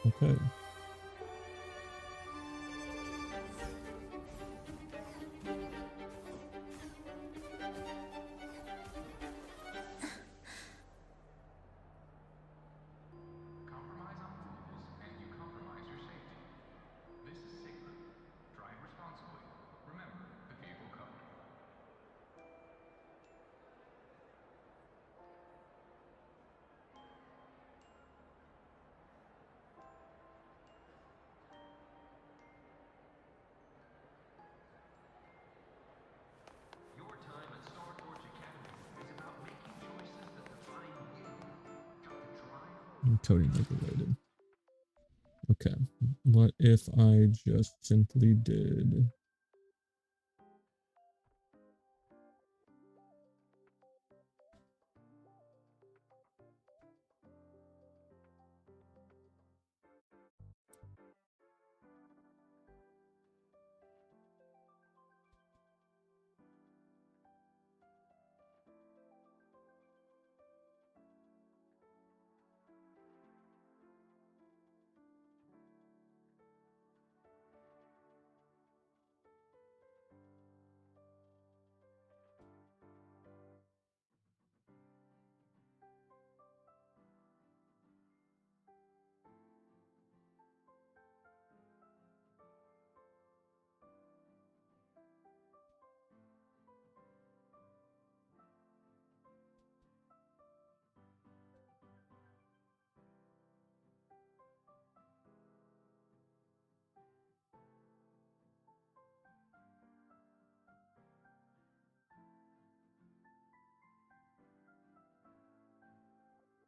Okay. Compromise on rules and you compromise your safety. This is sacred. Drive responsibly. Remember the vehicle code. Your time at Star Torch Academy is about making choices that define you. Got the drive? Coding regulated. Okay. What if I just simply did...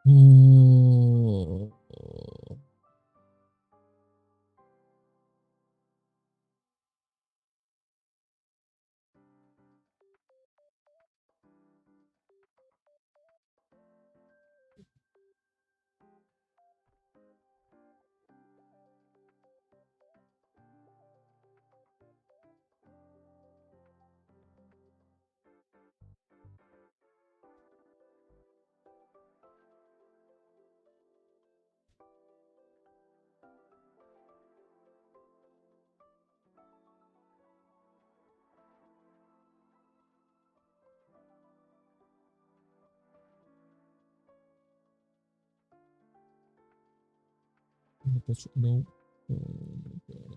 Oh. No. Oh my god.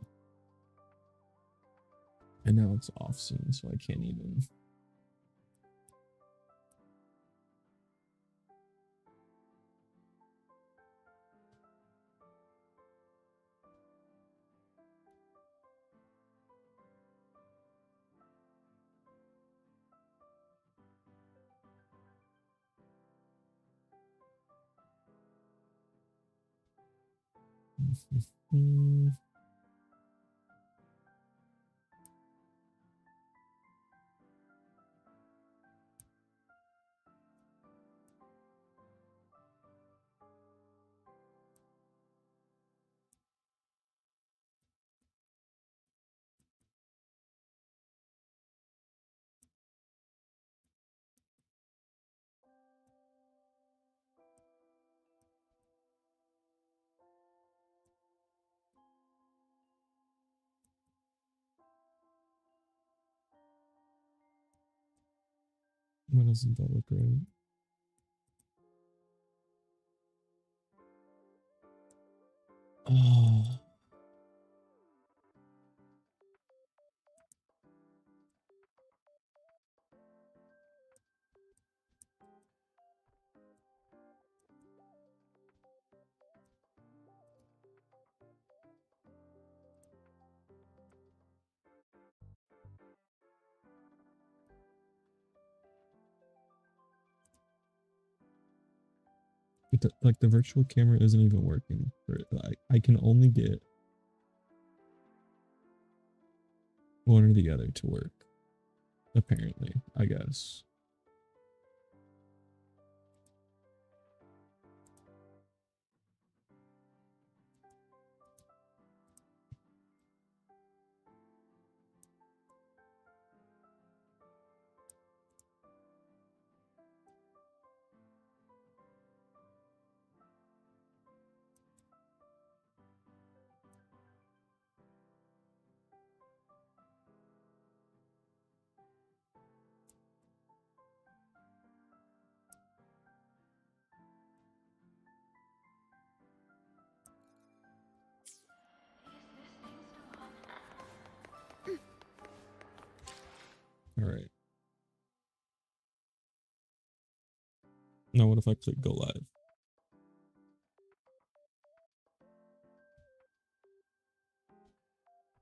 And now it's off scene, so I can't even... Why doesn't that look right? Oh. Like the virtual camera isn't even working. I can only get one or the other to work. Apparently, I guess. Now what if I click go live?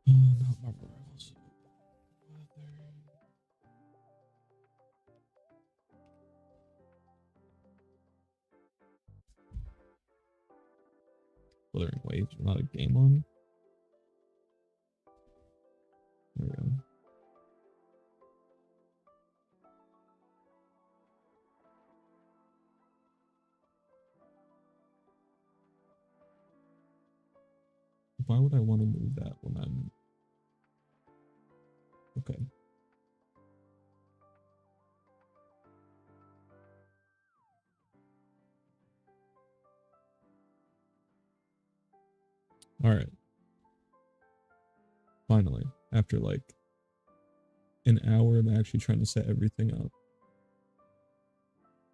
Not Marvel Rivals. Wuthering Waves, not a game on. There we go. Why would I want to move that when I'm... Okay. All right. Finally, after like an hour of actually trying to set everything up,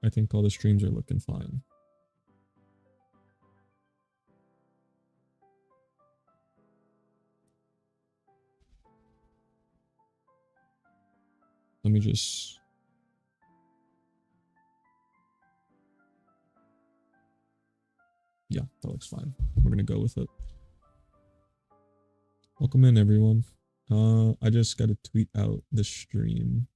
I think all the streams are looking fine. Let me just... Yeah, that looks fine. We're gonna go with it. Welcome in, everyone. I just got to tweet out the stream.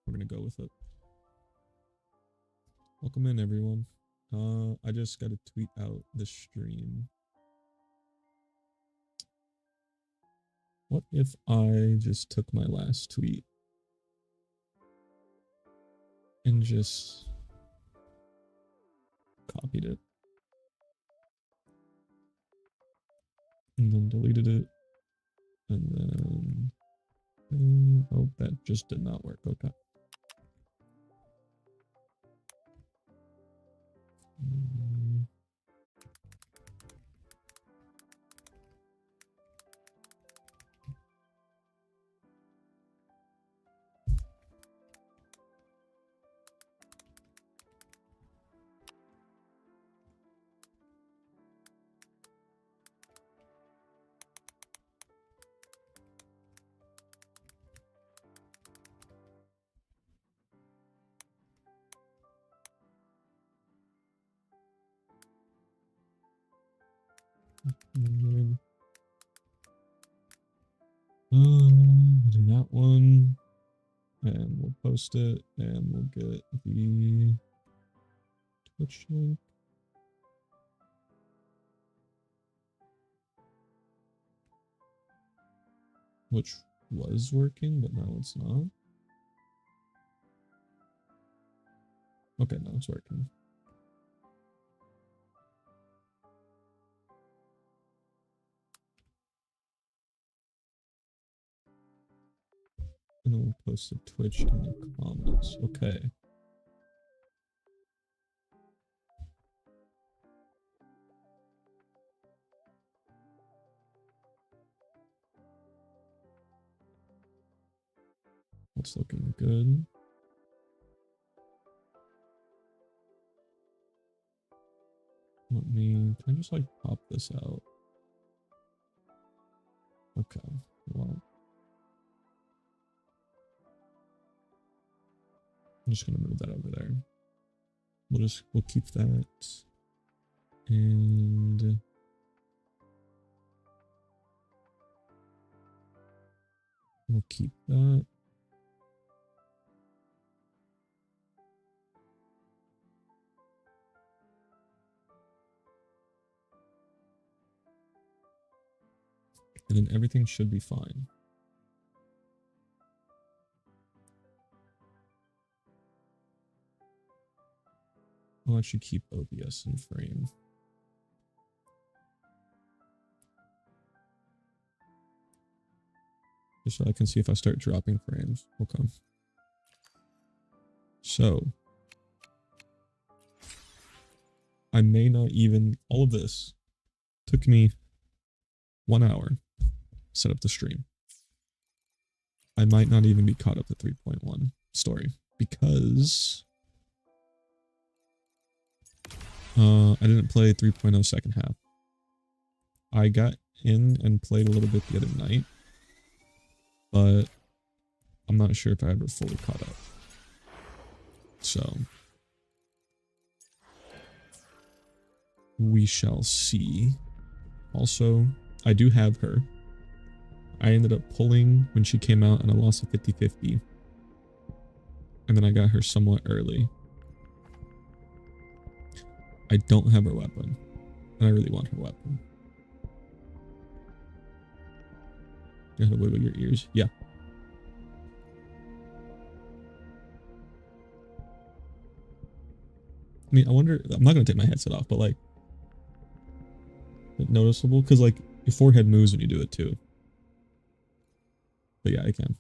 We're gonna go with it. Welcome in, everyone. I just got to tweet out the stream. What if I just took my last tweet and just copied it and then deleted it and then oh, that just did not work. Okay. We'll do that one, and we'll post it, and we'll get the Twitch link. Which was working, but now it's not. Okay, now it's working. And then we'll post the Twitch in the comments. Okay. That's looking good. Can I just like pop this out? Okay, well. I'm just gonna move that over there. We'll keep that. And we'll keep that. And then everything should be fine. I'll actually keep OBS in frame. Just so I can see if I start dropping frames. Okay. So I may not even, all of this took me 1 hour to set up the stream. I might not even be caught up to 3.1 story because I didn't play 3.0 second half. I got in and played a little bit the other night, but I'm not sure if I ever fully caught up. So we shall see. Also, I do have her. I ended up pulling when she came out and I lost a 50-50. And then I got her somewhat early. I don't have her weapon. And I really want her weapon. You gotta wiggle your ears. Yeah. I mean, I wonder, I'm not gonna take my headset off, but like, noticeable? Because like, your forehead moves when you do it too. But yeah, I can.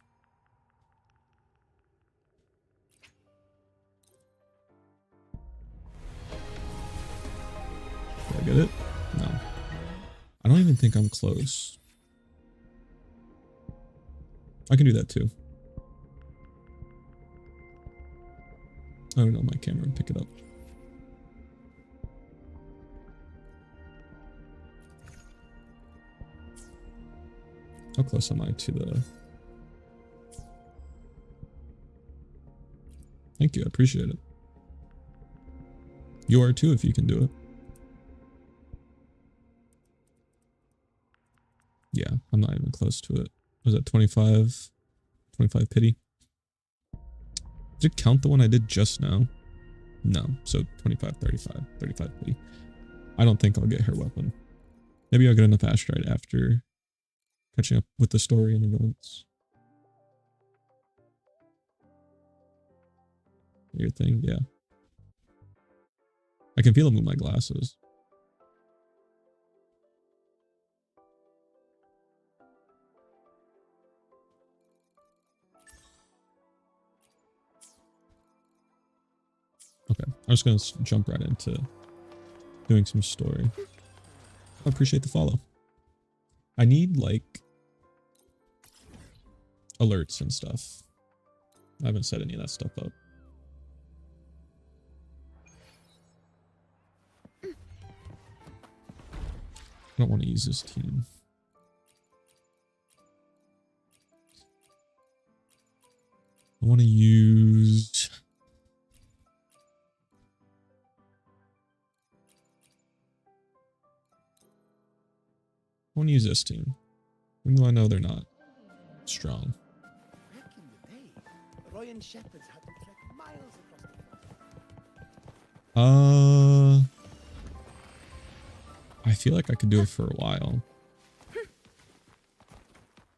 Did I get it? No. I don't even think I'm close. I can do that too. I don't know, my camera would pick it up. How close am I to the... Thank you, I appreciate it. You are too if you can do it. Yeah, I'm not even close to it. Was that 25? 25 pity? Did it count the one I did just now? No, so 25, 35, 35 pity. I don't think I'll get her weapon. Maybe I'll get enough astrite after catching up with the story and events. Your thing, yeah. I can feel them with my glasses. Okay, I'm just gonna jump right into doing some story. I appreciate the follow. I need like alerts and stuff. I haven't set any of that stuff up. I don't want to use this team. I want to use... I want to use this team. Even though I know they're not strong. Back in the day, Royan shepherds had to trek miles across the I feel like I could do it for a while.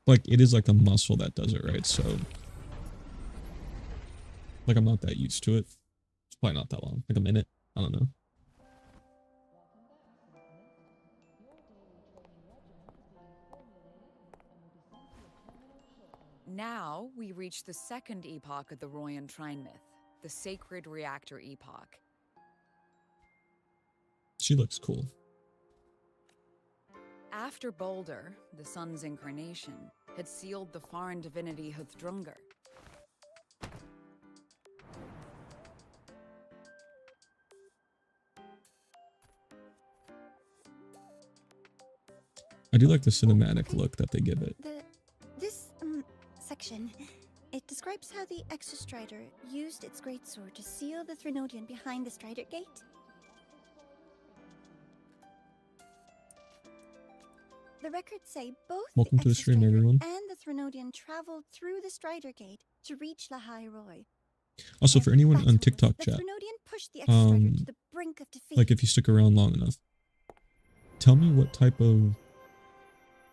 Like, it is like a muscle that does it, right? So, like, I'm not that used to it. It's probably not that long. Like a minute. I don't know. Now we reach the second epoch of the Royan Trine myth, the Sacred Reactor Epoch. She looks cool. After Baldur, the sun's incarnation, had sealed the foreign divinity Huthdrungur. I do like the cinematic look that they give it. This section, it describes how the Exostrider used its greatsword to seal the Threnodian behind the Strider Gate. The records say both Welcome the to the stream, Exostrider everyone. and the Threnodian traveled through the Strider Gate to reach Lahai Roy. Also, for anyone on Battle, TikTok the chat, Threnodian pushed the Exostrider to the brink of defeat. like if you stick around long enough, tell me what type of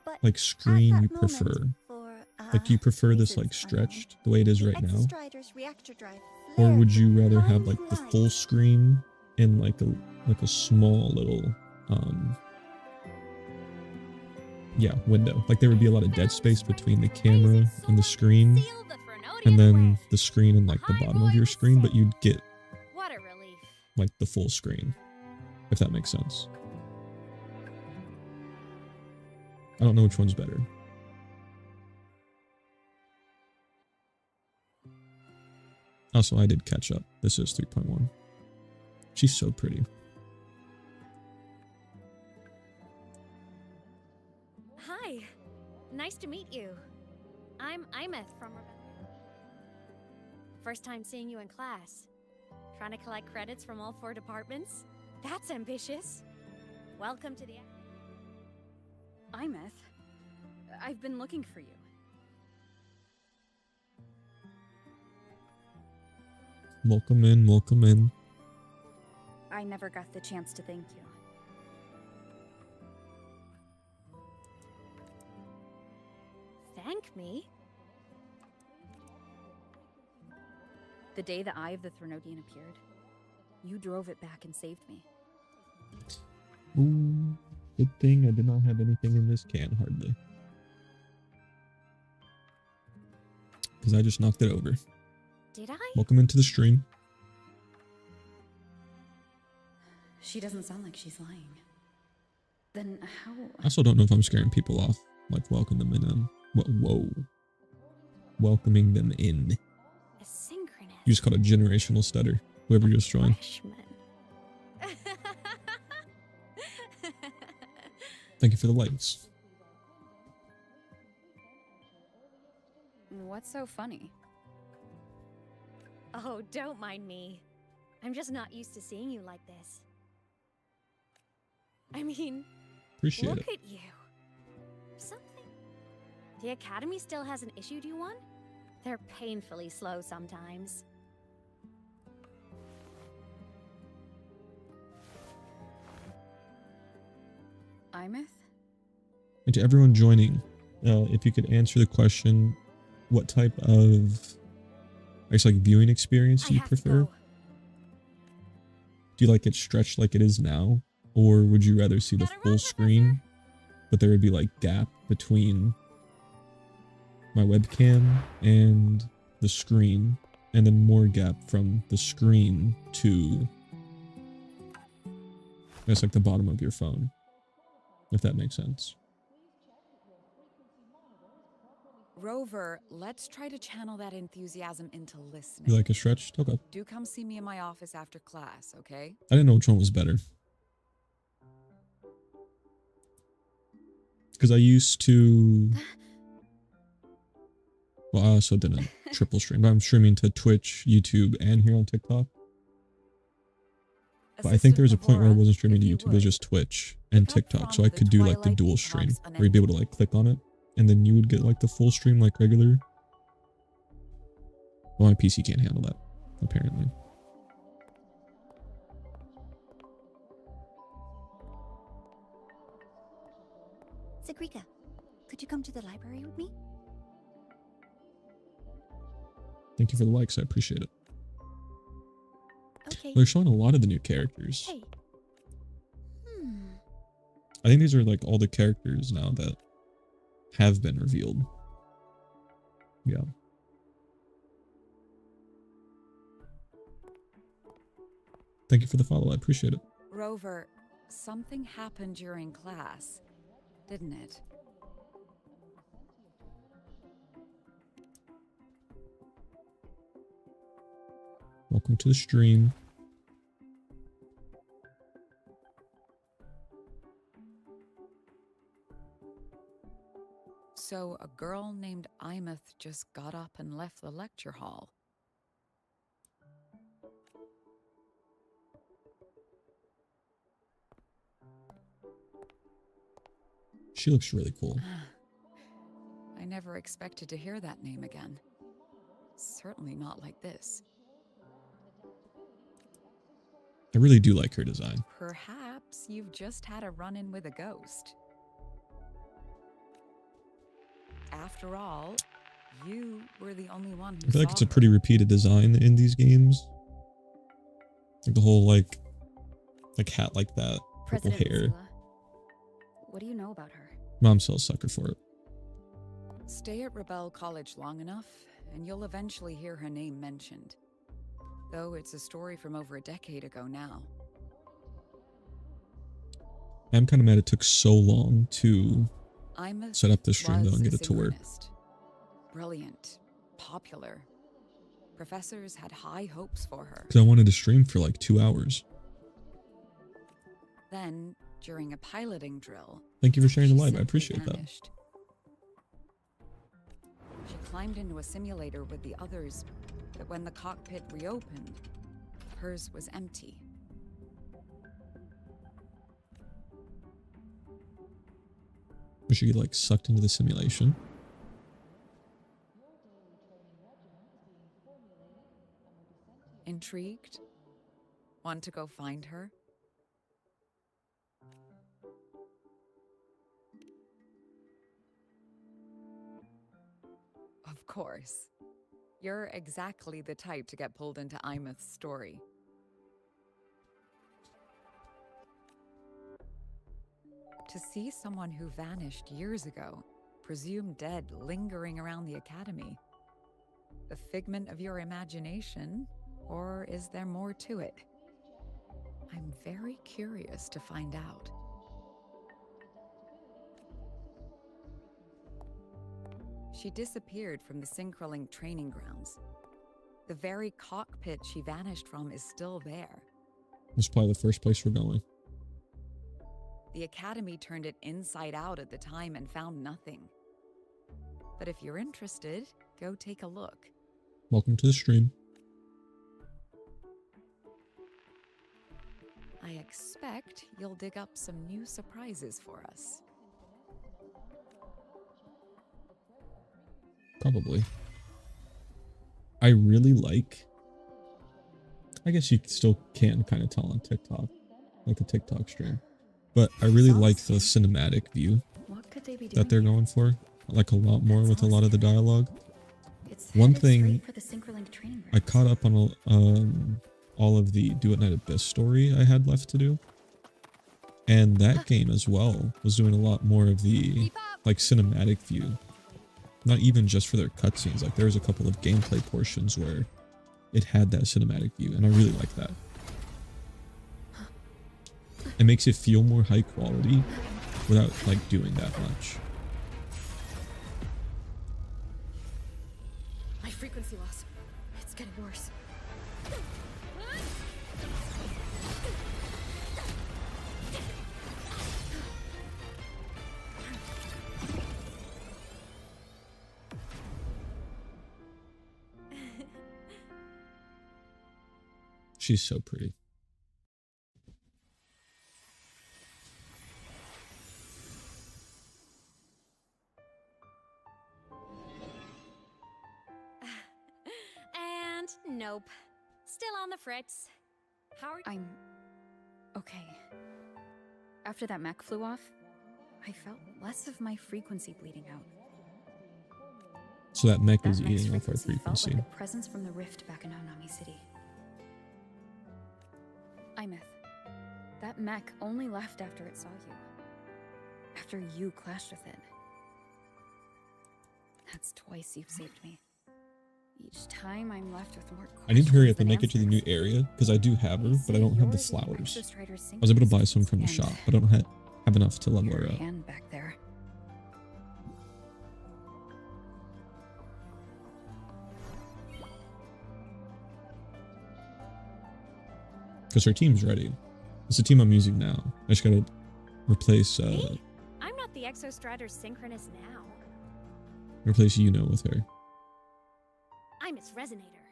But like at screen that you moment, prefer. for, Like, do you prefer this like reasons unknown, stretched the way it is the right now, Exostrider's reactor drive or flared would you rather with have like the blinding full light. screen and like a small little window? Like there would be a lot of dead space between the camera and the screen, and then the screen and like the bottom of your screen, but you'd get What a relief. like the full screen, if that makes sense. I don't know which one's better. Also, I did catch up. This is 3.1. She's so pretty. to meet you. I'm Imeth from Rebel. First time seeing you in class. Trying to collect credits from all 4 departments? That's ambitious. Welcome to the... Imeth, I've been looking for you. Welcome in, welcome in. I never got the chance to thank you. Thank me? The day the Eye of the Threnodian appeared, you drove it back and saved me. Ooh, good thing I did not have anything in this can, hardly. Because I just knocked it over. Did I? Welcome into the stream. She doesn't sound like she's lying. Then how... I also don't know if I'm scaring people off. Like, welcome them in. Whoa. Welcoming them in. Asynchronous. You just caught a generational stutter. Whoever just joined. Freshman. Thank you for the likes. What's so funny? Oh, don't mind me. I'm just not used to seeing you like this. I mean, Appreciate look it. at you. Something. The Academy still hasn't issued you one? They're painfully slow sometimes. Imeth? And to everyone joining, if you could answer the question, what type of, I guess, like viewing experience do you I have to prefer? go. Do you like it stretched like it is now? Or would you rather see the Gotta full run, screen, but there would be like gap between my webcam and the screen, and then more gap from the screen to, I guess, like the bottom of your phone, if that makes sense. Rover, let's try to channel that enthusiasm into listening. You like it stretched? Okay. Do come see me in my office after class, okay? I didn't know which one was better. Because I used to... Well, I also didn't triple stream, but I'm streaming to Twitch, YouTube, and here on TikTok. But I think there was a point where I wasn't streaming to YouTube, it was just Twitch and Look up TikTok, so from I the could do like the Twilight dual Epoch's stream, where you'd be able to unending. like click on it, and then you would get like the full stream like regular. Well, my PC can't handle that, apparently. Sagrika, could you come to the library with me? Thank you for the likes, I appreciate it. Okay. They're showing a lot of the new characters. Hey, I think these are like all the characters now that have been revealed. Yeah. Thank you for the follow, I appreciate it. Rover, something happened during class, didn't it? Welcome to the stream. So a girl named Imeth just got up and left the lecture hall. She looks really cool. I never expected to hear that name again. Certainly not like this. I really do like her design. Perhaps you've just had a run-in with a ghost. After all, you were the only one who I feel like saw it's a her. pretty repeated design in these games. Like the whole like hat like that, purple President hair. Mozilla, what do you know about her? Mom's still a sucker for it. Stay at Rebel College long enough, and you'll eventually hear her name mentioned. Though it's a story from over a decade ago now. I'm kind of mad it took so long to Imeth set up the stream though was and a get it to work. synchronist. Brilliant, popular. Professors had high hopes for her. Because I wanted to stream for like 2 hours. Then, during a piloting drill, Thank you for sharing the she live. I simply appreciate that. vanished. climbed into a simulator with the others, but when the cockpit reopened, hers was empty. Was she like sucked into the simulation? Intrigued? Want to go find her? Of course. You're exactly the type to get pulled into Imeth's story. To see someone who vanished years ago, presumed dead, lingering around the academy. A figment of your imagination, or is there more to it? I'm very curious to find out. She disappeared from the Synchrolink training grounds. The very cockpit she vanished from is still there. That's probably the first place we're going. The Academy turned it inside out at the time and found nothing. But if you're interested, go take a look. Welcome to the stream. I expect you'll dig up some new surprises for us. Probably. I really like, I guess you still can kind of tell on TikTok, like the TikTok stream, but I really like the cinematic view What could they be doing? that they're going for. I like a lot more with a lot of the dialogue. It's One headed thing straight for the Synchrolink training I grounds. caught up on all of the Do It Night Abyss story I had left to do. And that game as well was doing a lot more of the like cinematic view. Not even just for their cutscenes. Like there was a couple of gameplay portions where it had that cinematic view, and I really like that. It makes it feel more high quality without like doing that much. My frequency loss. It's getting worse. She's so pretty. And nope. Still on the fritz. How are you? I'm okay. After that mech flew off, I felt less of my frequency bleeding out. So that mech That is mech's eating off our felt frequency. like the presence from the rift back in Onami City. Imeth, that mech only left after it saw you. After you clashed with it. That's twice you've saved me. Each time I'm left with more I need to hurry up and questions make it to the than new answers. area because I do have her, They but I say don't have the you're flowers. Exostrider's I was able to buy synchronous some from the and shop, but I don't have enough to level her your up. hand back there. Because her team's ready. It's the team I'm using now. I just gotta replace Hey, I'm not the Exostrider Synchronous now. replace Yuno with her. I'm its Resonator.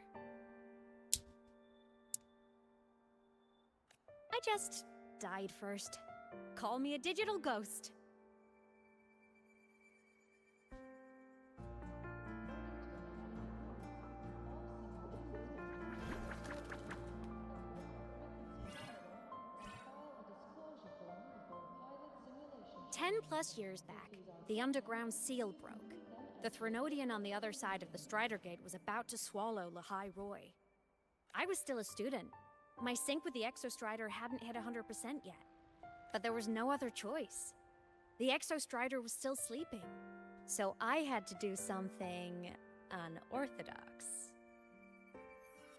I just died first. Call me a digital ghost. +10 years back, the underground seal broke. The Threnodian on the other side of the Strider Gate was about to swallow Lahai Roy. I was still a student. My sync with the Exostrider hadn't hit 100% yet. But there was no other choice. The Exostrider was still sleeping. So I had to do something unorthodox.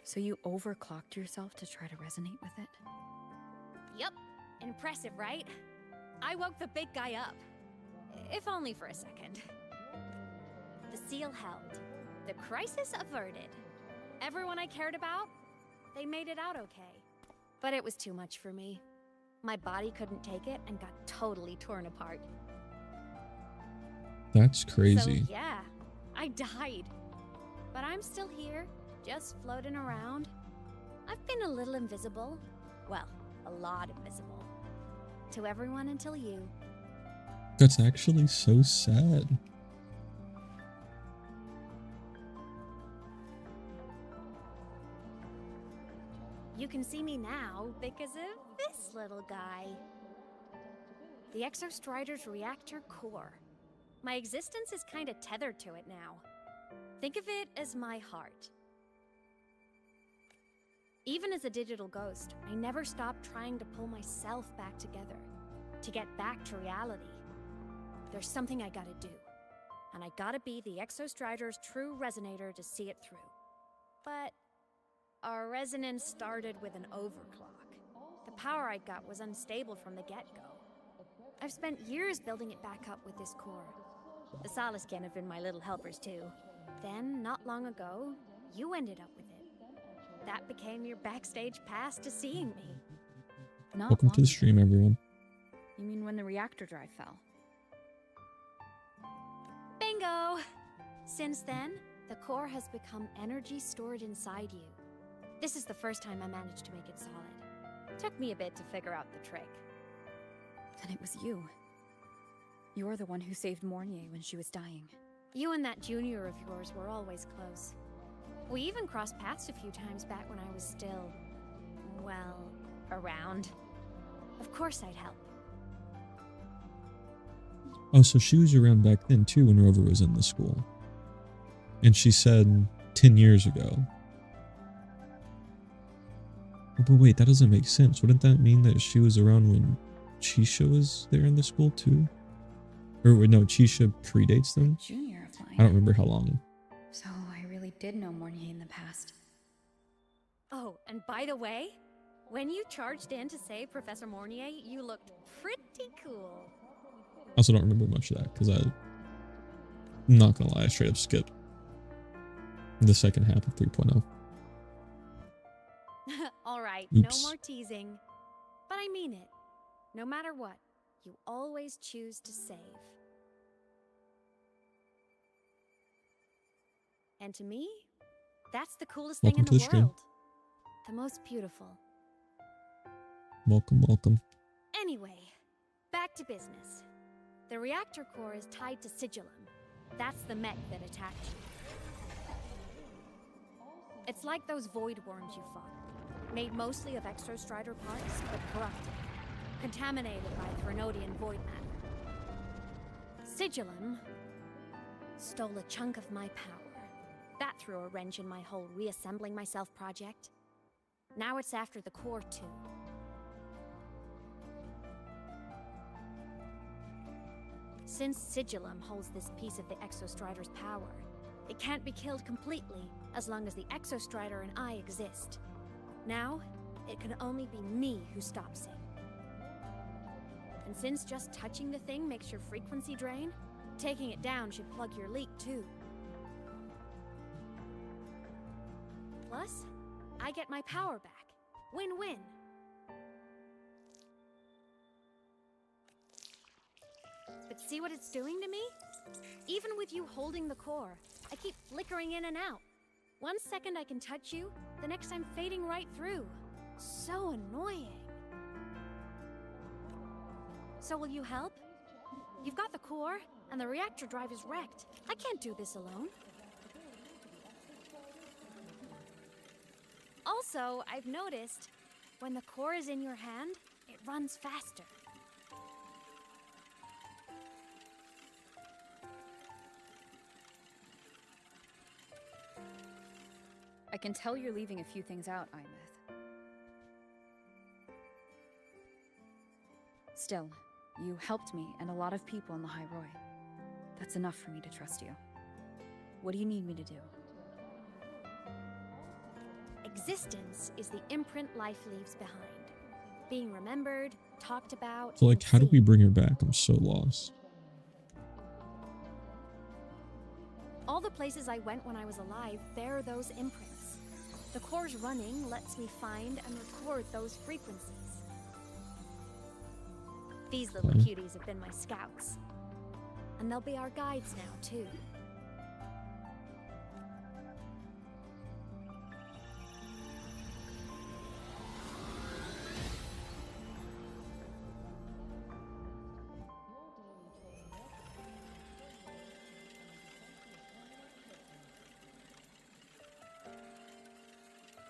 So you overclocked yourself to try to resonate with it? Yup. Impressive, right? I woke the big guy up. If only for a second. The seal held. The crisis averted. Everyone I cared about, they made it out okay. But it was too much for me. My body couldn't take it and got totally torn apart. That's crazy. So yeah, I died. But I'm still here, just floating around. I've been a little invisible. Well, a lot invisible. To everyone until you. That's actually so sad. You can see me now because of this little guy. The Exostrider's reactor core. My existence is kind of tethered to it now. Think of it as my heart. Even as a digital ghost, I never stopped trying to pull myself back together, to get back to reality. There's something I gotta do, and I gotta be the Exostrider's true resonator to see it through. But our resonance started with an overclock. The power I got was unstable from the get-go. I've spent years building it back up with this core. The Soliscan have been my little helpers too. Then, not long ago, you ended up with it. That became your backstage pass to seeing me. Not Welcome to long the stream, everyone. You mean when the reactor drive fell? Bingo! Since then, the core has become energy stored inside you. This is the first time I managed to make it solid. Took me a bit to figure out the trick. Then it was you. You're the one who saved Mornier when she was dying. You and that junior of yours were always close. We even crossed paths a few times back when I was still, well, around. Of course I'd help. Oh, so she was around back then too when Rover was in the school. And she said 10 years ago. Oh, but wait, that doesn't make sense. Wouldn't that mean that she was around when Chisha was there in the school too? Or no, Chisha predates them? Junior of mine. I don't remember how long. So I really did know Mornier in the past. Oh, and by the way, when you charged in to save Professor Mornier, you looked pretty cool. I also don't remember much of that because I'm not gonna lie, I straight up skipped the second half of 3.0. Alright, Oops. no more teasing. But I mean it. No matter what, you always choose to save. And to me, that's the coolest thing in Welcome to the the stream. world. The most beautiful. Welcome, welcome. Anyway, back to business. The reactor core is tied to Sigillum. That's the mech that attacked you. It's like those void worms you fought. Made mostly of Exostrider parts, but corrupted. Contaminated by Threnodian void matter. Sigillum stole a chunk of my power. That threw a wrench in my whole reassembling myself project. Now it's after the core too. Since Sigillum holds this piece of the Exostrider's power, it can't be killed completely as long as the Exostrider and I exist. Now, it can only be me who stops it. And since just touching the thing makes your frequency drain, taking it down should plug your leak too. Plus, I get my power back. Win-win. But see what it's doing to me? Even with you holding the core, I keep flickering in and out. 1 second I can touch you, the next I'm fading right through. So annoying. So will you help? You've got the core, and the reactor drive is wrecked. I can't do this alone. Also, I've noticed, when the core is in your hand, it runs faster. I can tell you're leaving a few things out, Imeth. Still, you helped me and a lot of people in the High Roy. That's enough for me to trust you. What do you need me to do? Existence is the imprint life leaves behind. Being remembered, talked about. So like, and how do we seen. bring her back? I'm so lost. All the places I went when I was alive bear those imprints. The core's running lets me find and record those frequencies. These little Okay. cuties have been my scouts. And they'll be our guides now, too.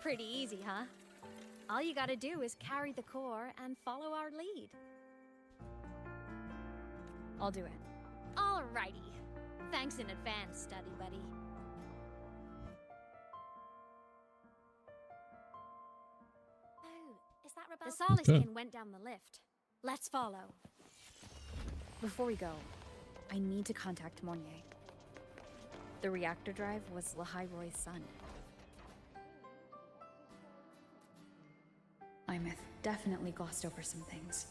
Pretty easy, huh? All you gotta do is carry the core and follow our lead. I'll do it. Alrighty. Thanks in advance, study buddy. Oh, is that Rebel? The Solace Okay. Kin went down the lift. Let's follow. Before we go, I need to contact Mornier. The reactor drive was Lahai Roy's son. Imeth definitely glossed over some things.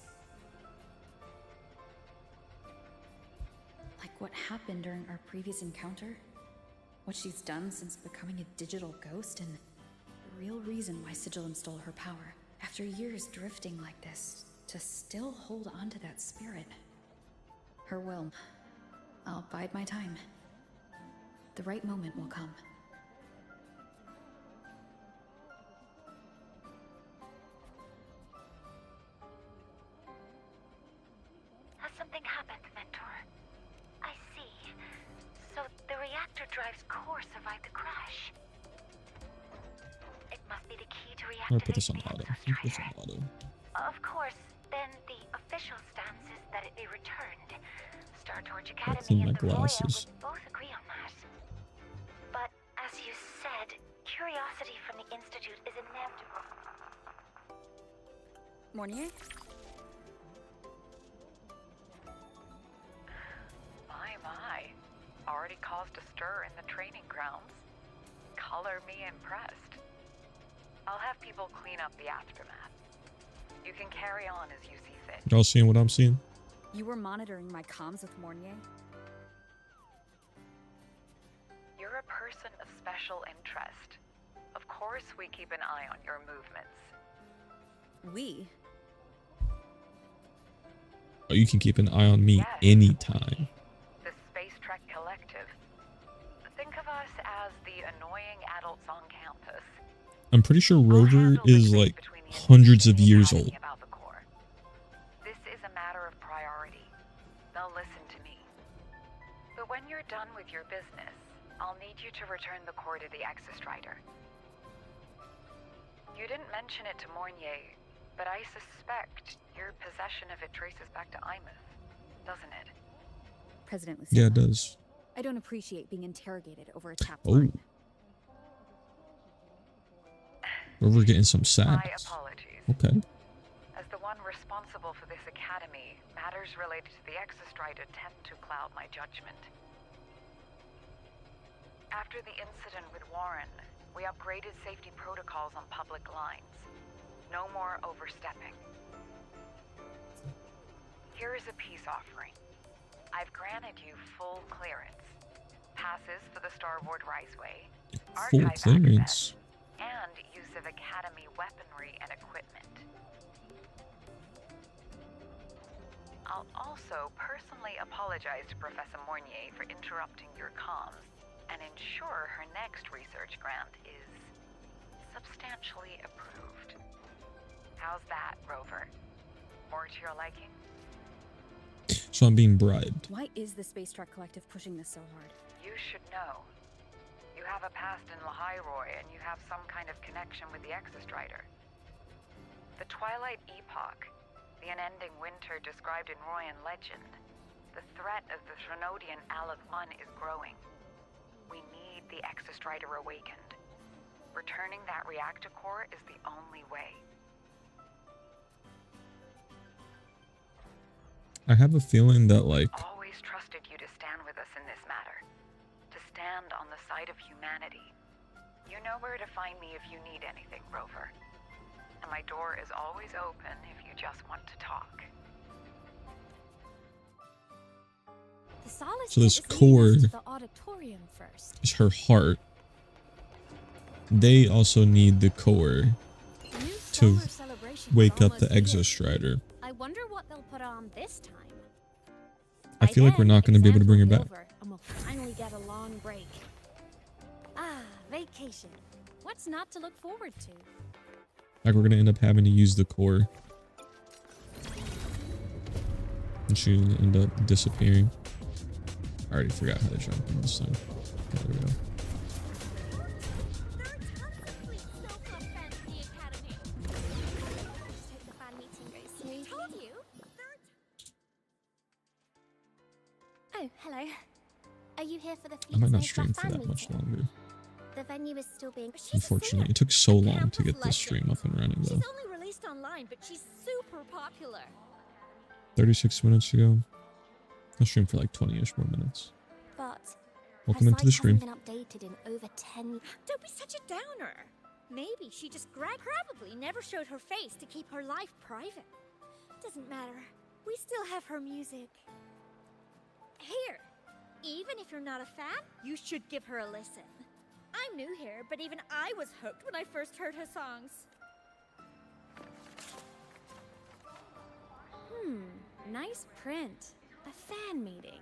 Like what happened during our previous encounter, what she's done since becoming a digital ghost, and the real reason why Sigillum stole her power. After years drifting like this, to still hold on to that spirit. Her will. I'll bide my time. The right moment will come. Has something happened, Mentor? I see. So the reactor drive's core survived the crash. It must be the key to I'll put this reactivating on the auto. I'll put this Exostrider. on auto. Of course, then the official stance is that it be returned. Star Torch in Academy my and the Royal glasses. would both agree on that. But as you said, curiosity from the Institute is inevitable. Mornier? My. Already caused a stir in the training grounds. Color me impressed. I'll have people clean up the aftermath. You can carry on as you see fit. Y'all seeing what I'm seeing? You were monitoring my comms with Mornier? You're a person of special interest. Of course we keep an eye on your movements. We? Oh, you can keep an eye on me Yes. anytime. The Space Trek Collective. Think of us as the annoying adults on campus. I'm pretty sure I'll Rover handle the is space like between the hundreds of Institute and the years Academy old. about the core. This is a matter of priority. Now listen to me. But when you're done with your business, I'll need you to return the core to the Exostrider. You didn't mention it to Mornier, but I suspect your possession of it traces back to Imeth, doesn't it? President Lucilla. Yeah, it does. I don't appreciate being interrogated over a tapped Oh. line. Rover getting some My sacks. apologies. Okay. As the one responsible for this academy, matters related to the Exostrider tend to cloud my judgment. After the incident with Warren, we upgraded safety protocols on public lines. No more overstepping. Here is a peace offering. I've granted you full clearance. Passes for the Starboard Riseway, Full archive clearance. access, and use of Academy weaponry and equipment. I'll also personally apologize to Professor Mornier for interrupting your comms and ensure her next research grant is substantially approved. How's that, Rover? More to your liking? So I'm being bribed. Why is the Space Trek Collective pushing this so hard? You should know. You have a past in Lahai Roy, and you have some kind of connection with the Exostrider. The Twilight Epoch, the unending winter described in Royan legend, the threat of the Threnodian Aleph 1 is growing. We need the Exostrider awakened. Returning that reactor core is the only way. I have a feeling that like Always trusted you to stand with us in this matter. To stand on the side of humanity. You know where to find me if you need anything, Rover. And my door is always open if you just want to talk. The Solace So this Kit is leading us core- to the auditorium first. is her heart. They also need the core The new to solar celebrations wake are up the almost here. Exostrider. I wonder what they'll put on this time. I By feel like we're then, not going to be able to exams bring her will be back. over, and we'll finally get a long break. Ah, vacation. What's not to look forward to? Like we're going to end up having to use the core. And she's going to end up disappearing. I already forgot how to jump in this thing. Okay, there we go. There are tons of fleet snowflakes Oh, hello. Are you here for the I might not Feet stream Snake for fan that much meeting? longer. The venue is still being. She's Unfortunately, a it took so singer, a long to campus get this stream legend. up and running though. She's only released online, but she's super popular. 36 minutes ago. I'll stream for like 20-ish more minutes. But Welcome her into the site hasn't stream. been updated in over 10. Don't be such a downer. Maybe she just probably never showed her face to keep her life private. Doesn't matter. We still have her music. Here, even if you're not a fan, you should give her a listen. I'm new here, but even I was hooked when I first heard her songs. Nice print. A fan meeting.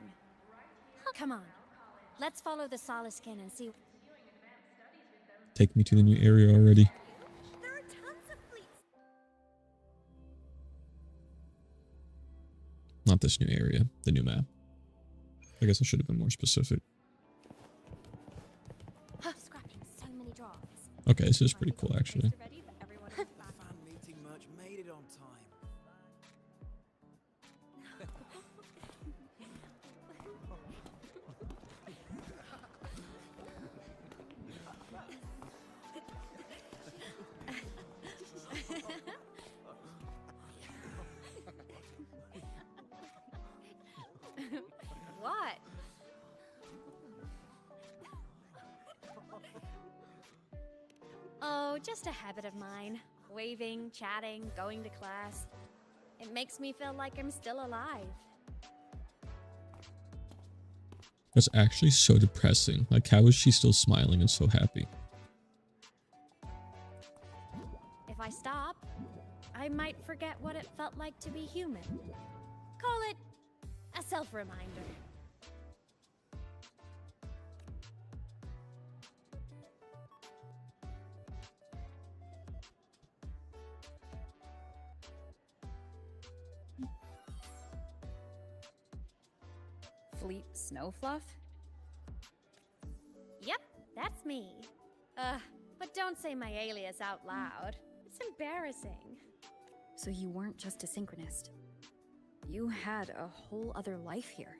Oh, come on. Let's follow the Soliskin and see. Take me to the new area already. There are tons of fleets. Not this new area, the new map. I guess I should have been more specific. Scrapping so many drafts. Okay, this is pretty cool actually. Fan meeting merch made it on time. What? Oh, just a habit of mine. Waving, chatting, going to class. It makes me feel like I'm still alive. That's actually so depressing. Like, how is she still smiling and so happy? If I stop, I might forget what it felt like to be human. Call it a self-reminder. Fleet Snowfluff? Yep, that's me. But don't say my alias out loud. It's embarrassing. So you weren't just a synchronist. You had a whole other life here.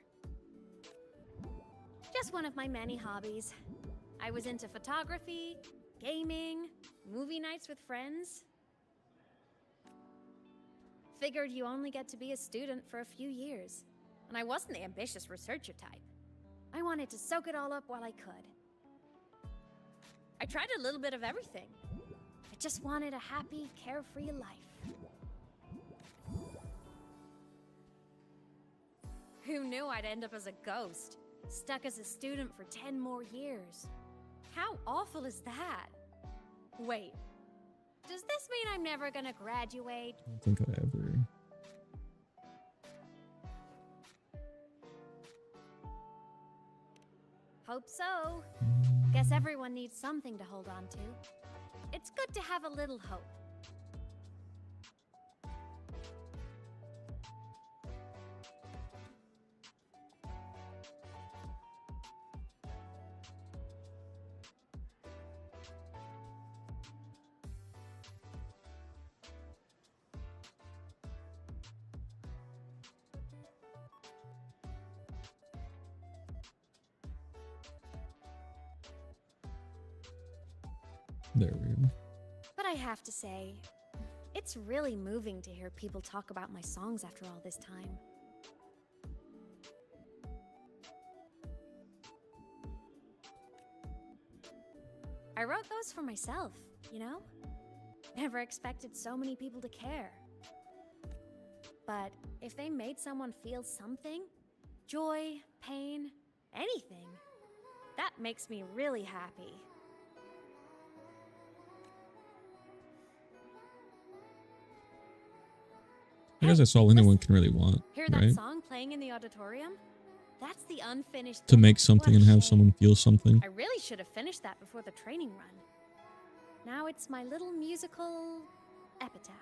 Just one of my many hobbies. I was into photography, gaming, movie nights with friends. Figured you only get to be a student for a few years. And I wasn't the ambitious researcher type. I wanted to soak it all up while I could. I tried a little bit of everything. I just wanted a happy, carefree life. Who knew I'd end up as a ghost, stuck as a student for 10 more years? How awful is that? Wait, does this mean I'm never gonna graduate? I don't think I ever... Hope so. Guess everyone needs something to hold on to. It's good to have a little hope. There we go. But I have to say, it's really moving to hear people talk about my songs after all this time. I wrote those for myself, you know? Never expected so many people to care. But if they made someone feel something, joy, pain, anything, that makes me really happy. I guess that's all anyone can really want, Hear that right? song playing in the auditorium? That's the unfinished. To make something What a and have shame. someone feel something. I really should have finished that before the training run. Now it's my little musical epitaph.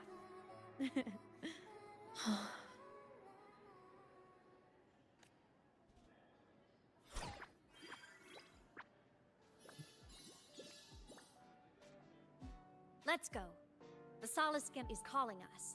Let's go. The Soliskin is calling us.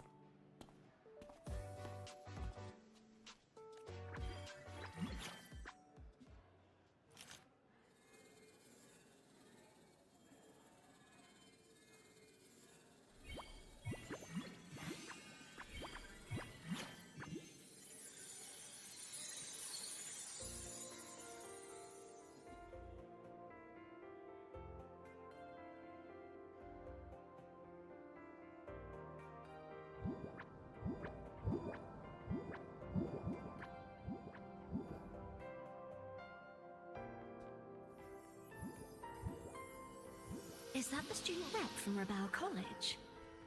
Is that the student rep from Rebel College?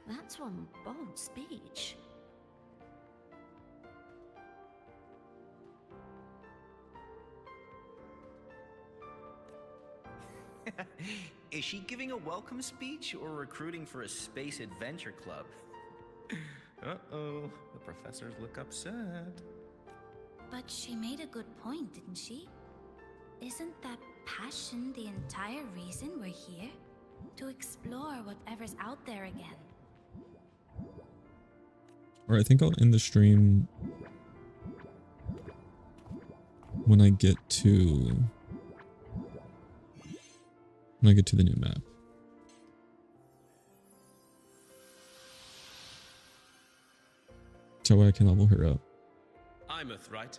That's one bold speech. Is she giving a welcome speech or recruiting for a space adventure club? Uh-oh, the professors look upset. But she made a good point, didn't she? Isn't that passion the entire reason we're here? To explore whatever's out there again. Alright, I think I'll end the stream when I get to the new map. So I can level her up. Imeth, right?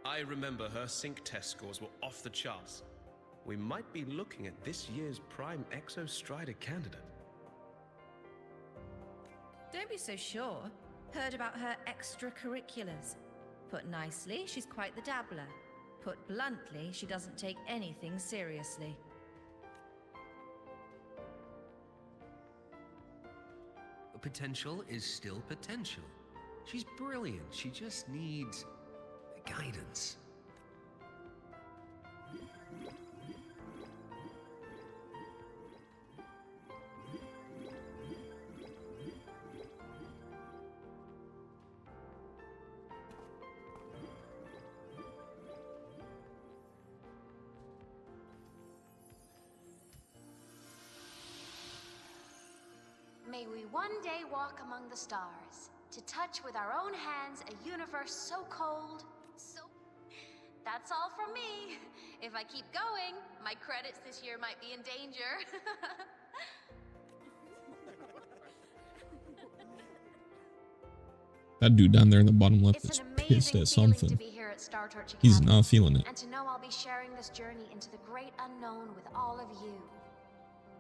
I remember her sync test scores were off the charts. We might be looking at this year's prime Exo Strider candidate. Don't be so sure. Heard about her extracurriculars. Put nicely, she's quite the dabbler. Put bluntly, she doesn't take anything seriously. Potential is still potential. She's brilliant. She just needs guidance. May we one day walk among the stars, to touch with our own hands a universe so cold, so... That's all from me. If I keep going, my credits this year might be in danger. That dude down there in the bottom left is It's an pissed amazing at feeling to something. be here at Star Torch Academy. He's not feeling it. And to know I'll be sharing this journey into the great unknown with all of you.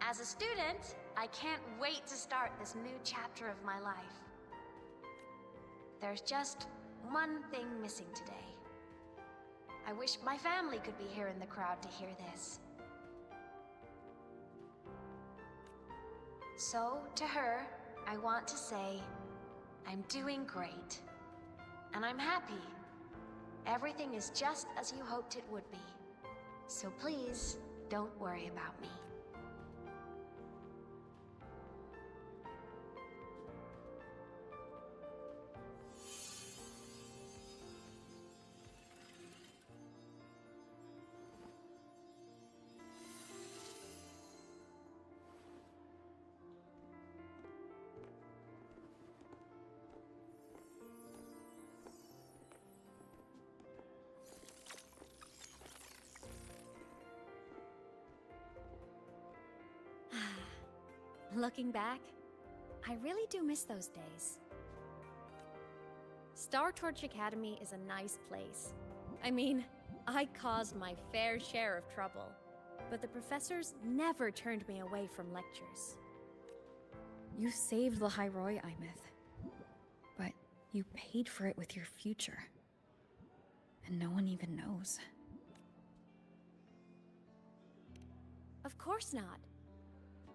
As a student, I can't wait to start this new chapter of my life. There's just one thing missing today. I wish my family could be here in the crowd to hear this. So, to her, I want to say, I'm doing great. And I'm happy. Everything is just as you hoped it would be. So please, don't worry about me. Looking back, I really do miss those days. Star Torch Academy is a nice place. I mean, I caused my fair share of trouble, but the professors never turned me away from lectures. You saved Lahairoi, Imeth. But you paid for it with your future. And no one even knows. Of course not.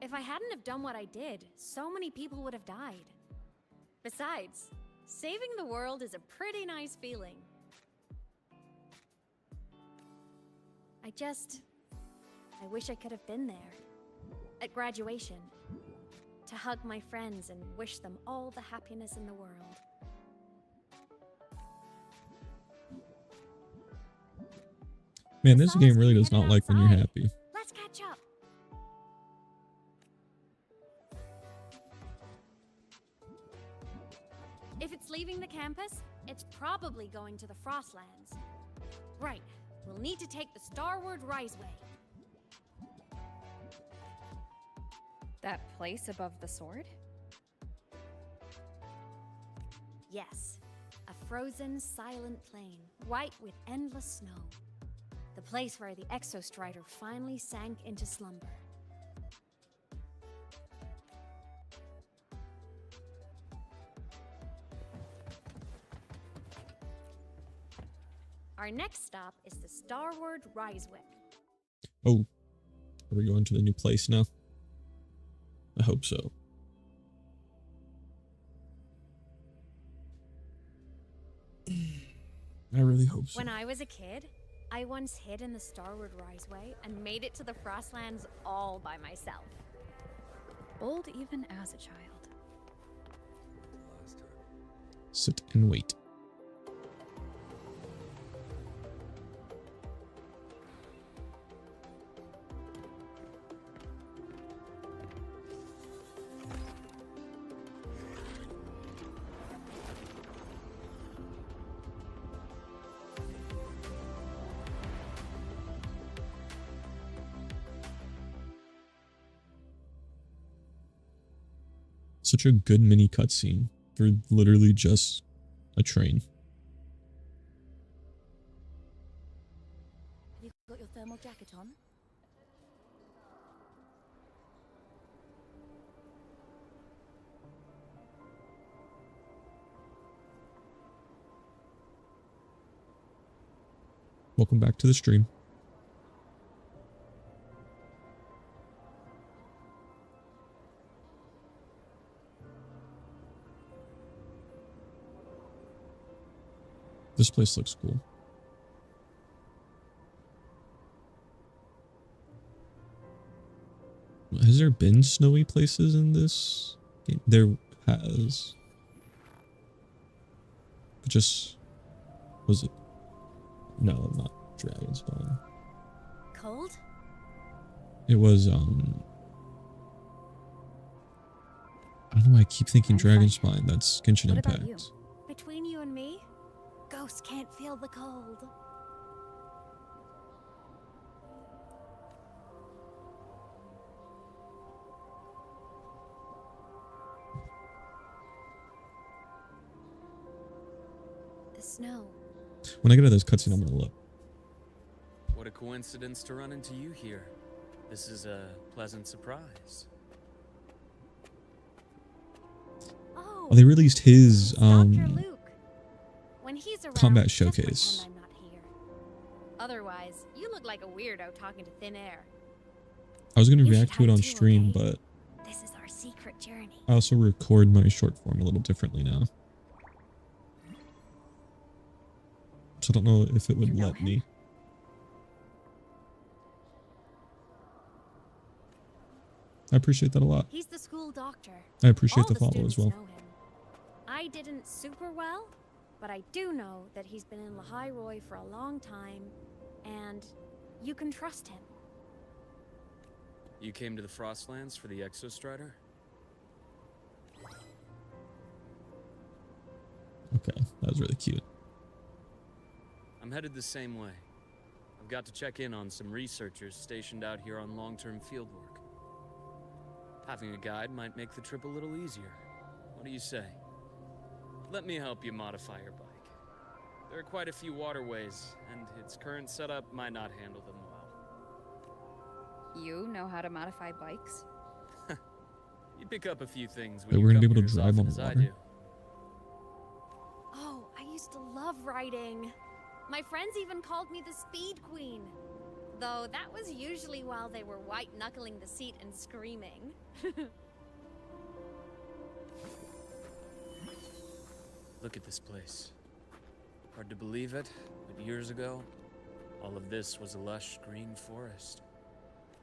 If I hadn't have done what I did, so many people would have died. Besides, saving the world is a pretty nice feeling. I wish I could have been there. At graduation. To hug my friends and wish them all the happiness in the world. Man, this game really does not like when you're happy. Let's catch up. If it's leaving the campus, it's probably going to the Frostlands. Right, we'll need to take the Starward Riseway. That place above the sword? Yes, a frozen, silent plain, white with endless snow. The place where the Exostrider finally sank into slumber. Our next stop is the Starward Riseway. Oh, are we going to the new place now? I hope so. I really hope so. When I was a kid, I once hid in the Starward Riseway and made it to the Frostlands all by myself. Bold even as a child. Sit and wait. Such a good mini cutscene for literally just a train. Have you got your thermal jacket on? Welcome back to the stream. This place looks cool. Has there been snowy places in this game? There has. But just... was it? No, not Dragonspawn. Cold? It was, I don't know why I keep thinking Dragonspine. That's Genshin What Impact. about you? Between you and me, ghosts can't feel the cold. The snow. When I get to this cutscene, I'm gonna look. What a coincidence to run into you here. This is a pleasant surprise. Oh, they released his When he's around, combat just showcase. pretend I'm not here. Otherwise, you look like a weirdo talking to thin air. I was gonna You should react to it hide on too, stream, okay? but This is our secret journey. I also record my short form a little differently now. So I don't know if it would let me. I appreciate that a lot. He's the school doctor. I appreciate All the follow as students well. know him. I didn't super well, but I do know that he's been in Lahai-Roi for a long time, and you can trust him. You came to the Frostlands for the Exostrider? Okay, that was really cute. I'm headed the same way. I've got to check in on some researchers stationed out here on long-term fieldwork. Having a guide might make the trip a little easier. What do you say? Let me help you modify your bike. There are quite a few waterways, and its current setup might not handle them well. You know how to modify bikes? You pick up a few things Wait, when we're you gonna be come able to here as drive often on as I water? do. Oh, I used to love riding. My friends even called me the Speed Queen. Though that was usually while they were white-knuckling the seat and screaming. Look at this place. Hard to believe it, but years ago, all of this was a lush green forest.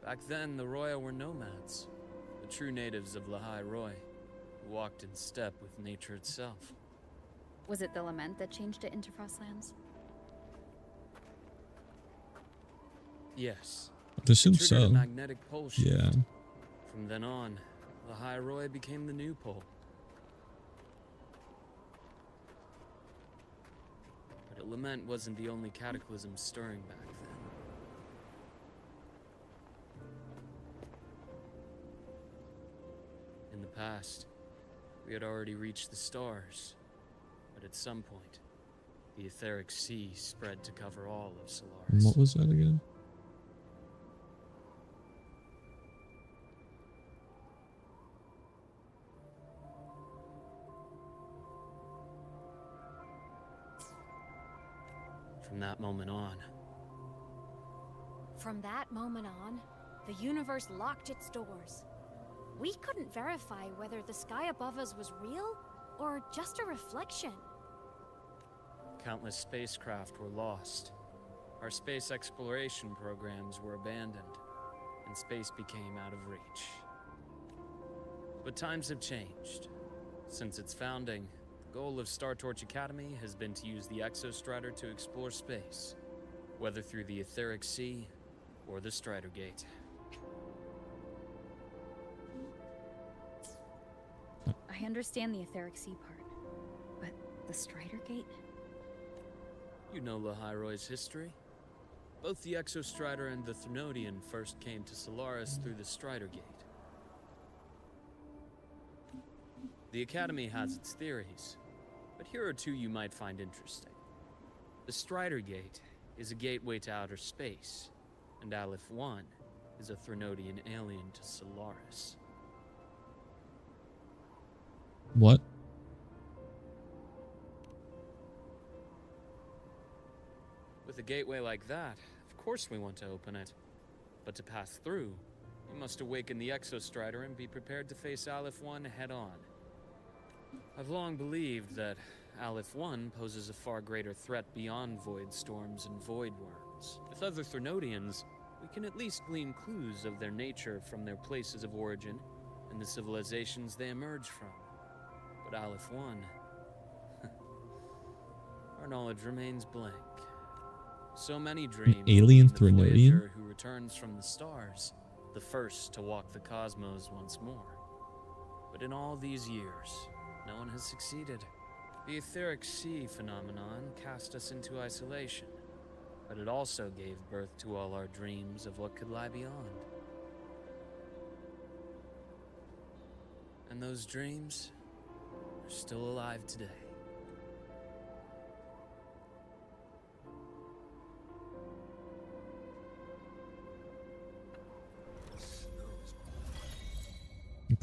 Back then, the Roya were nomads, the true natives of Lahai-Roi, who walked in step with nature itself. Was it the lament that changed it into Frostlands? Yes. I assume It triggered so. a magnetic pole shift. Yeah. From then on, Lahai-Roi became the new pole. But lament wasn't the only cataclysm stirring back then. In the past, we had already reached the stars, but at some point, the etheric sea spread to cover all of Solaris. And what was that again? From that moment on, From that moment on, the universe locked its doors. We couldn't verify whether the sky above us was real or just a reflection. Countless spacecraft were lost. Our space exploration programs were abandoned, and space became out of reach. But times have changed. Since its founding, the goal of Star Torch Academy has been to use the Exostrider to explore space, whether through the Etheric Sea or the Strider Gate. I understand the Etheric Sea part, but the Strider Gate? You know Lahairoy's history. Both the Exostrider and the Threnodian first came to Solaris through the Strider Gate. The Academy has its theories, but here are two you might find interesting. The Strider Gate is a gateway to outer space, and Aleph 1 is a Threnodian alien to Solaris. What? With a gateway like that, of course we want to open it. But to pass through, we must awaken the Exostrider and be prepared to face Aleph 1 head-on. I've long believed that Aleph 1 poses a far greater threat beyond void storms and void worms. With other Threnodians, we can at least glean clues of their nature from their places of origin and the civilizations they emerge from. But Aleph 1... our knowledge remains blank. So many dream alien of the Threnodian? Voyager who returns from the stars, the first to walk the cosmos once more. But in all these years, no one has succeeded. The Etheric Sea phenomenon cast us into isolation, but it also gave birth to all our dreams of what could lie beyond. And those dreams are still alive today.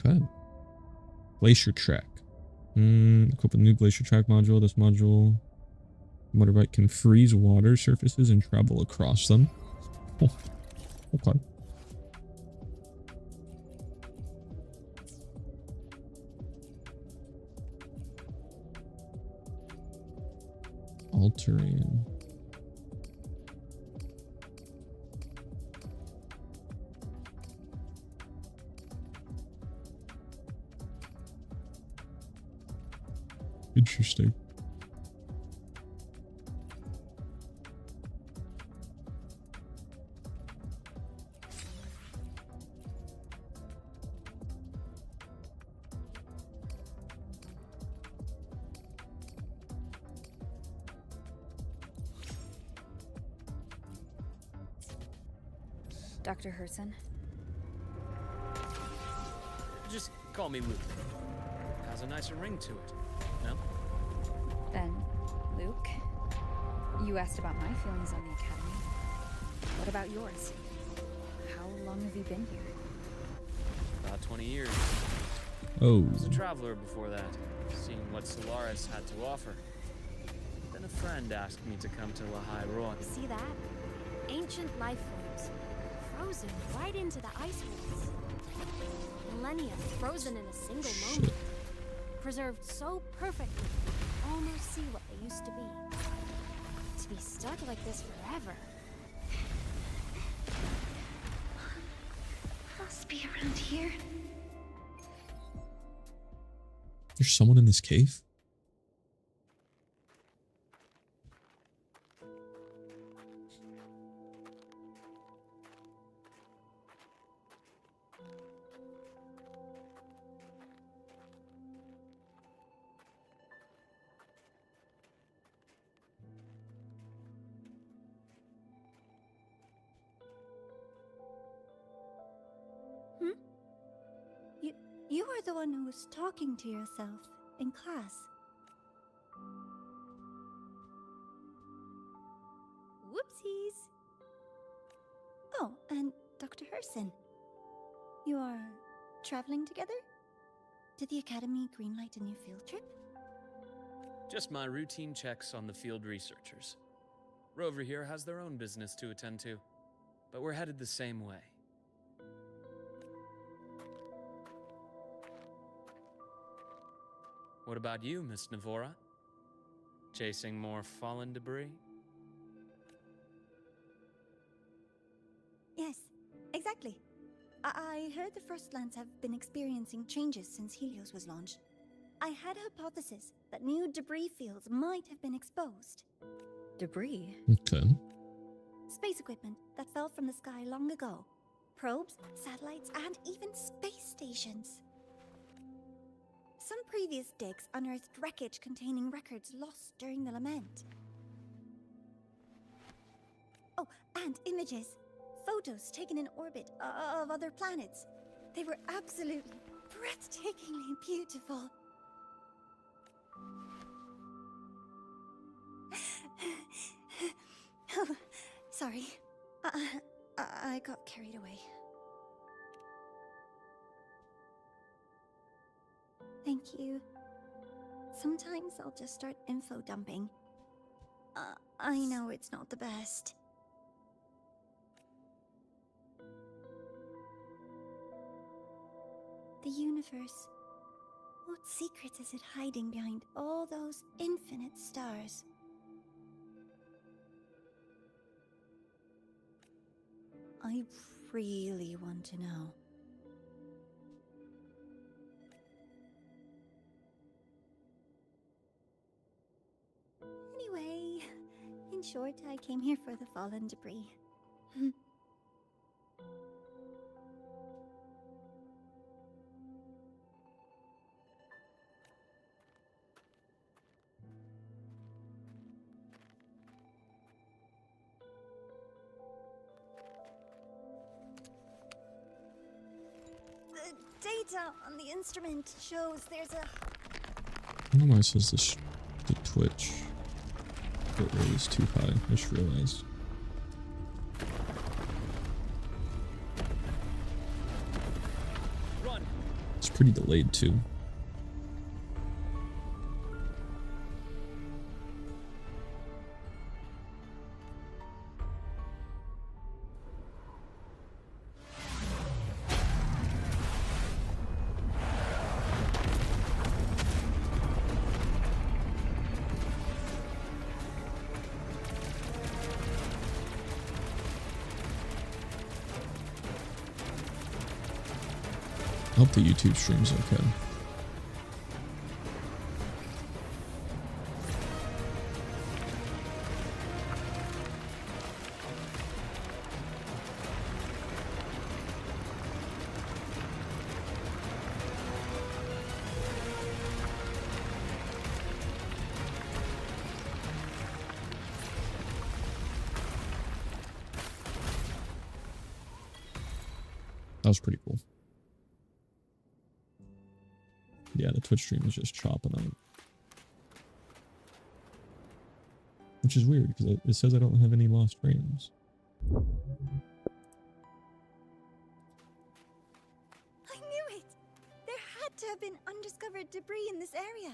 Okay. Glacier Track. Equip a new Glacier Track module. This module motorbike can freeze water surfaces and travel across them. Oh, okay. All terrain. Interesting. Dr. Herson? Just call me Luke. Has a nicer ring to it, no? Then, Luke, you asked about my feelings on the Academy. What about yours? How long have you been here? About 20 years. Oh. I was a traveler before that, seeing what Solaris had to offer. Then a friend asked me to come to Lahai-Roi. See that? Ancient life forms, frozen right into the ice walls. Millennia frozen in a single moment. Preserved so perfectly, you can almost see what they used to be. To be stuck like this forever. Must be around here. There's someone in this cave? You were the one who was talking to yourself in class. Whoopsies. Oh, and Dr. Herson. You are traveling together? Did the Academy greenlight a new field trip? Just my routine checks on the field researchers. Rover here has their own business to attend to, but we're headed the same way. What about you, Miss Navora? Chasing more fallen debris? Yes, exactly. I heard the Frostlands have been experiencing changes since Helios was launched. I had a hypothesis that new debris fields might have been exposed. Debris? Okay. Space equipment that fell from the sky long ago. Probes, satellites, and even space stations. Some previous digs unearthed wreckage containing records lost during the lament. Oh, and images. Photos taken in orbit of other planets. They were absolutely breathtakingly beautiful. Oh, sorry. I got carried away. Thank you. Sometimes I'll just start info dumping. I know it's not the best. The universe. What secrets is it hiding behind all those infinite stars? I really want to know. Anyway, in short, I came here for the fallen debris. The data on the instrument shows there's a... I don't know why it says this, the Twitch bit rate is too high. I just realized. Run. It's pretty delayed too. I hope the YouTube stream's okay. That was pretty cool. Yeah, the Twitch stream is just chopping on it. Which is weird, because it says I don't have any lost frames. I knew it! There had to have been undiscovered debris in this area.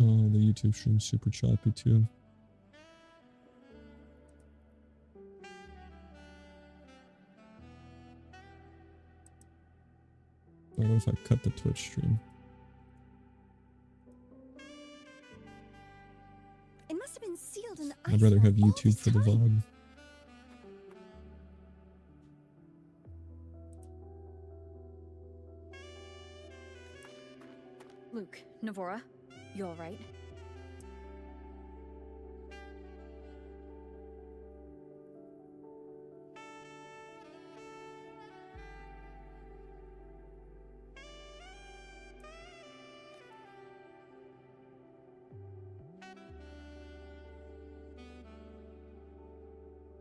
Oh, the YouTube stream's super choppy too. What if I cut the Twitch stream? It must have been sealed in the I'd rather have ice all YouTube this for the time. VOD. Luke, Navora, you alright?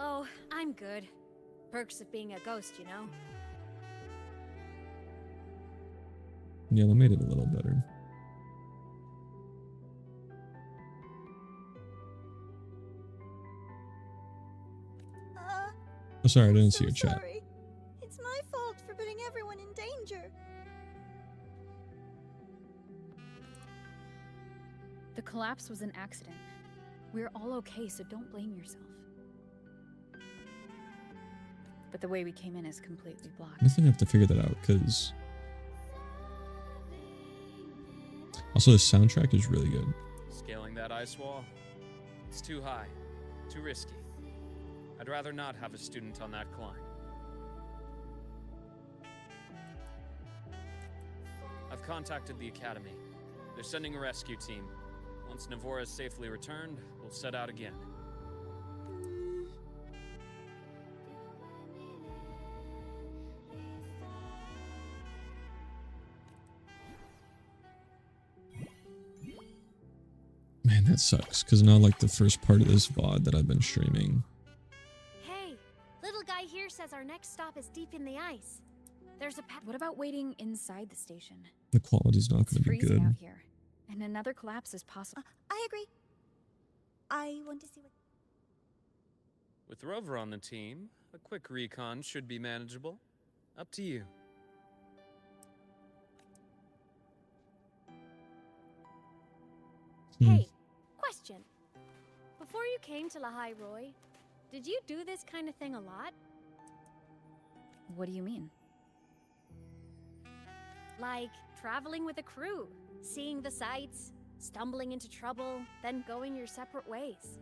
Oh, I'm good. Perks of being a ghost, you know? Yeah, they made it a little better. Oh, sorry, I didn't see your chat. Sorry. It's my fault for putting everyone in danger. The collapse was an accident. We're all okay, so don't blame yourself. But the way we came in is completely blocked. I think I have to figure that out, because also the soundtrack is really good. Scaling that ice wall? It's too high. Too risky. I'd rather not have a student on that climb. I've contacted the Academy. They're sending a rescue team. Once Navora is safely returned, we'll set out again. Man, that sucks, because now like the first part of this VOD that I've been streaming. Hey, little guy here says our next stop is deep in the ice. There's a What about waiting inside the station? The quality's not going to be Freezing good. out here, and another collapse is possible. I agree. I want to see what. With Rover on the team, a quick recon should be manageable. Up to you. Hey, question. Before you came to Lahai Roy, did you do this kind of thing a lot? What do you mean? Like traveling with a crew, seeing the sights, stumbling into trouble, then going your separate ways.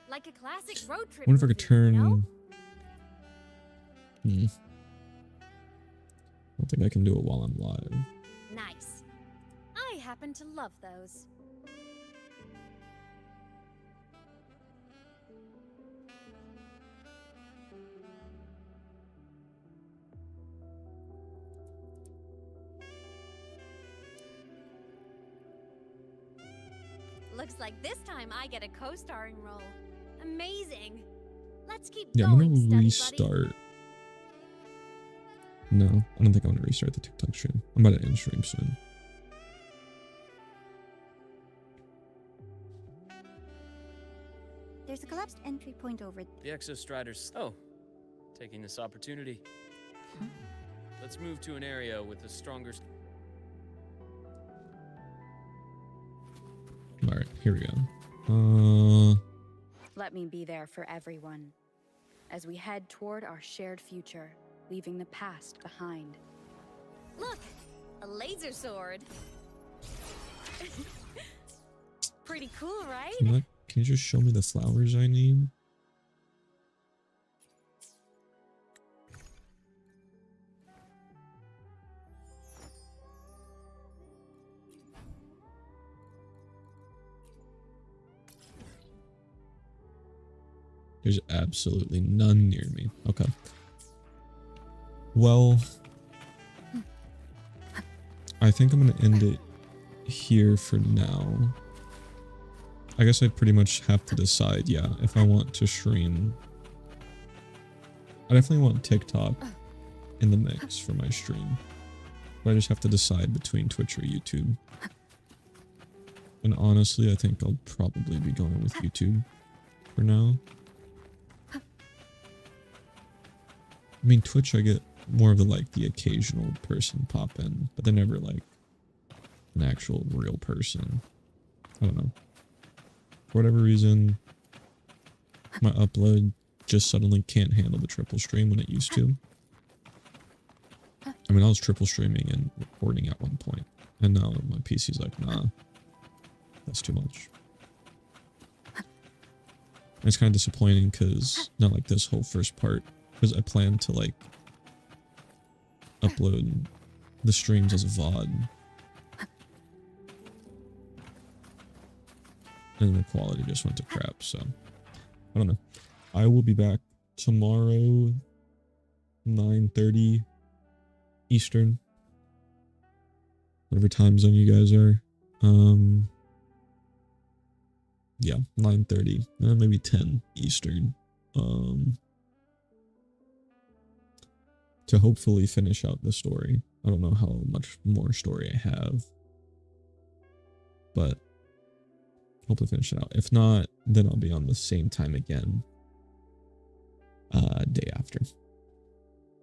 Like a classic road trip. I wonder if I could turn. you know? I don't think I can do it while I'm live. Nice. I happen to love those. Looks like this time I get a co-starring role. Amazing. Let's keep Yeah, I'm going, gonna study restart. No, I don't think I'm gonna restart the TikTok stream. I'm about to end stream soon. There's a collapsed entry point over. The Exostriders. Oh, taking this opportunity. Let's move to an area with a stronger. All right, here we go. Let me be there for everyone as we head toward our shared future, leaving the past behind. Look, a laser sword. Pretty cool, right? Can you just show me the flowers I need? There's absolutely none near me. Okay. Well, I think I'm going to end it here for now. I guess I pretty much have to decide, yeah, if I want to stream. I definitely want TikTok in the mix for my stream. But I just have to decide between Twitch or YouTube. And honestly, I think I'll probably be going with YouTube for now. I mean, Twitch, I get more of the occasional person pop in, but they're never like an actual real person. I don't know. For whatever reason, my upload just suddenly can't handle the triple stream when it used to. I mean, I was triple streaming and recording at one point, and now my PC's like, nah, that's too much. And it's kind of disappointing because not like this whole first part, because I plan to like upload the streams as a VOD. And the quality just went to crap, so I don't know. I will be back tomorrow, 9:30 Eastern. Whatever time zone you guys are. Yeah, 9:30. Maybe 10 Eastern. To hopefully finish out the story. I don't know how much more story I have. But hopefully finish it out. If not, then I'll be on the same time again. Day after.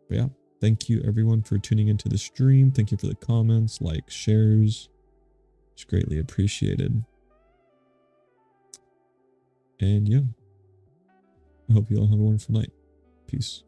But yeah, thank you everyone for tuning into the stream. Thank you for the comments, likes, shares. It's greatly appreciated. And yeah, I hope you all have a wonderful night. Peace.